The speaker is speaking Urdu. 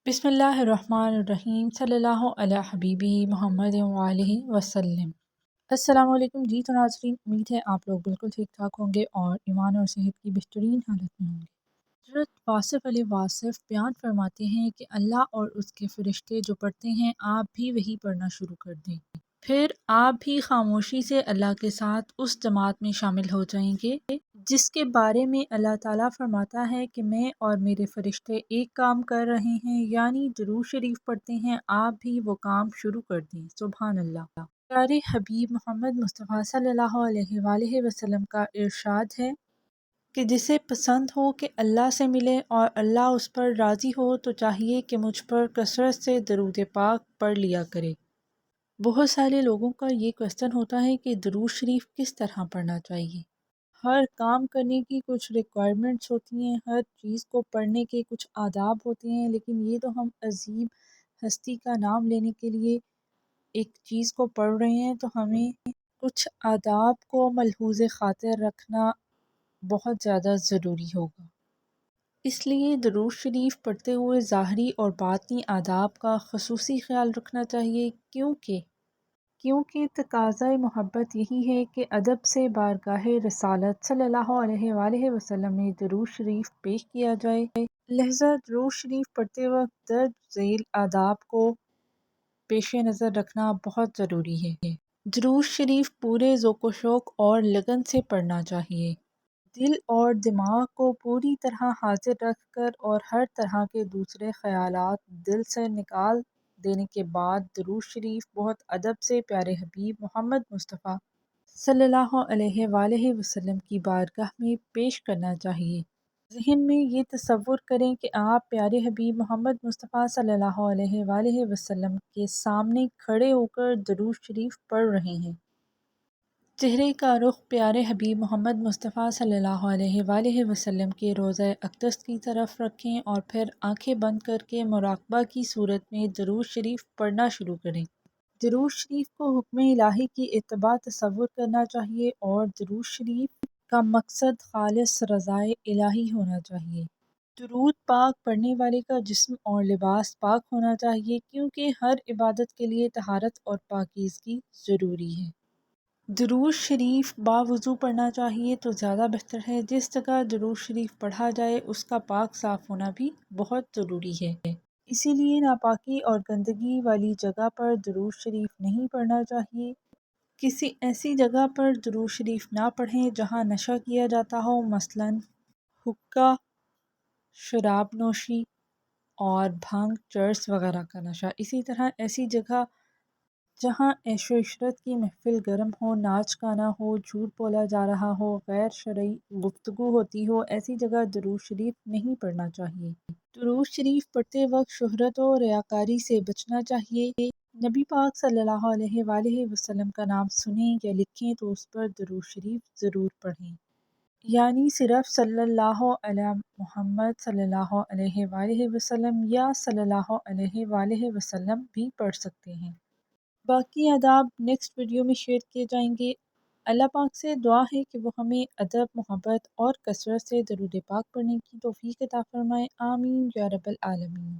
بسم اللہ الرحمن الرحیم صلی اللہ علیہ حبیبی محمد وآلہ وسلم۔ السلام علیکم جی تو ناظرین، امید ہے آپ لوگ بالکل ٹھیک ٹھاک ہوں گے اور ایمان اور صحت کی بہترین حالت میں ہوں گے۔ حضرت واصف علیہ واصف بیان فرماتے ہیں کہ اللہ اور اس کے فرشتے جو پڑھتے ہیں آپ بھی وہی پڑھنا شروع کر دیں، پھر آپ بھی خاموشی سے اللہ کے ساتھ اس جماعت میں شامل ہو جائیں گے جس کے بارے میں اللہ تعالیٰ فرماتا ہے کہ میں اور میرے فرشتے ایک کام کر رہے ہیں، یعنی درود شریف پڑھتے ہیں، آپ بھی وہ کام شروع کر دیں۔ سبحان اللہ۔ پیارے حبیب محمد مصطفیٰ صلی اللہ علیہ وآلہ وسلم کا ارشاد ہے کہ جسے پسند ہو کہ اللہ سے ملے اور اللہ اس پر راضی ہو تو چاہیے کہ مجھ پر کثرت سے درود پاک پڑھ لیا کرے۔ بہت سارے لوگوں کا یہ کوشچن ہوتا ہے کہ درود شریف کس طرح پڑھنا چاہیے۔ ہر کام کرنے کی کچھ ریکوائرمنٹس ہوتی ہیں، ہر چیز کو پڑھنے کے کچھ آداب ہوتے ہیں، لیکن یہ تو ہم عظیم ہستی کا نام لینے کے لیے ایک چیز کو پڑھ رہے ہیں، تو ہمیں کچھ آداب کو ملحوظ خاطر رکھنا بہت زیادہ ضروری ہوگا۔ اس لیے درود شریف پڑھتے ہوئے ظاہری اور باطنی آداب کا خصوصی خیال رکھنا چاہیے، کیونکہ تقاضۂ محبت یہی ہے کہ ادب سے بارگاہ رسالت صلی اللہ علیہ وآلہ وسلم میں درود شریف پیش کیا جائے، لہذا درود شریف پڑھتے وقت درج ذیل آداب کو پیش نظر رکھنا بہت ضروری ہے۔ درود شریف پورے ذوق و شوق اور لگن سے پڑھنا چاہیے، دل اور دماغ کو پوری طرح حاضر رکھ کر اور ہر طرح کے دوسرے خیالات دل سے نکال دینے کے بعد درود شریف بہت ادب سے پیارے حبیب محمد مصطفیٰ صلی اللہ علیہ وآلہ وسلم کی بارگاہ میں پیش کرنا چاہیے۔ ذہن میں یہ تصور کریں کہ آپ پیارے حبیب محمد مصطفیٰ صلی اللہ علیہ وآلہ وسلم کے سامنے کھڑے ہو کر درود شریف پڑھ رہے ہیں۔ چہرے کا رخ پیارے حبیب محمد مصطفیٰ صلی اللہ علیہ وآلہ وسلم کے روضہ اقدس کی طرف رکھیں اور پھر آنکھیں بند کر کے مراقبہ کی صورت میں درود شریف پڑھنا شروع کریں۔ درود شریف کو حکم الہی کی اتباع تصور کرنا چاہیے اور درود شریف کا مقصد خالص رضائے الہی ہونا چاہیے۔ درود پاک پڑھنے والے کا جسم اور لباس پاک ہونا چاہیے، کیونکہ ہر عبادت کے لیے طہارت اور پاکیزگی ضروری ہے۔ درود شریف باوضو پڑھنا چاہیے تو زیادہ بہتر ہے۔ جس جگہ درود شریف پڑھا جائے اس کا پاک صاف ہونا بھی بہت ضروری ہے، اسی لیے ناپاکی اور گندگی والی جگہ پر درود شریف نہیں پڑھنا چاہیے۔ کسی ایسی جگہ پر درود شریف نہ پڑھیں جہاں نشہ کیا جاتا ہو، مثلاً حقہ، شراب نوشی اور بھنگ، چرس وغیرہ کا نشہ۔ اسی طرح ایسی جگہ جہاں عیش و عشرت کی محفل گرم ہو، ناچ گانا ہو، جھوٹ بولا جا رہا ہو، غیر شرعی گفتگو ہوتی ہو، ایسی جگہ درود شریف نہیں پڑھنا چاہیے۔ درود شریف پڑھتے وقت شہرت و ریاکاری سے بچنا چاہیے۔ نبی پاک صلی اللہ علیہ وآلہ وسلم کا نام سنیں یا لکھیں تو اس پر درود شریف ضرور پڑھیں، یعنی صرف صلی اللہ علی محمد صلی اللہ علیہ وآلہ وسلم یا صلی اللہ علیہ وآلہ وسلم بھی پڑھ سکتے ہیں۔ باقی آداب نیکسٹ ویڈیو میں شیئر کیے جائیں گے۔ اللہ پاک سے دعا ہے کہ وہ ہمیں ادب، محبت اور کثرت سے درود پاک پڑھنے کی توفیق عطا فرمائے۔ آمین یا رب العالمین۔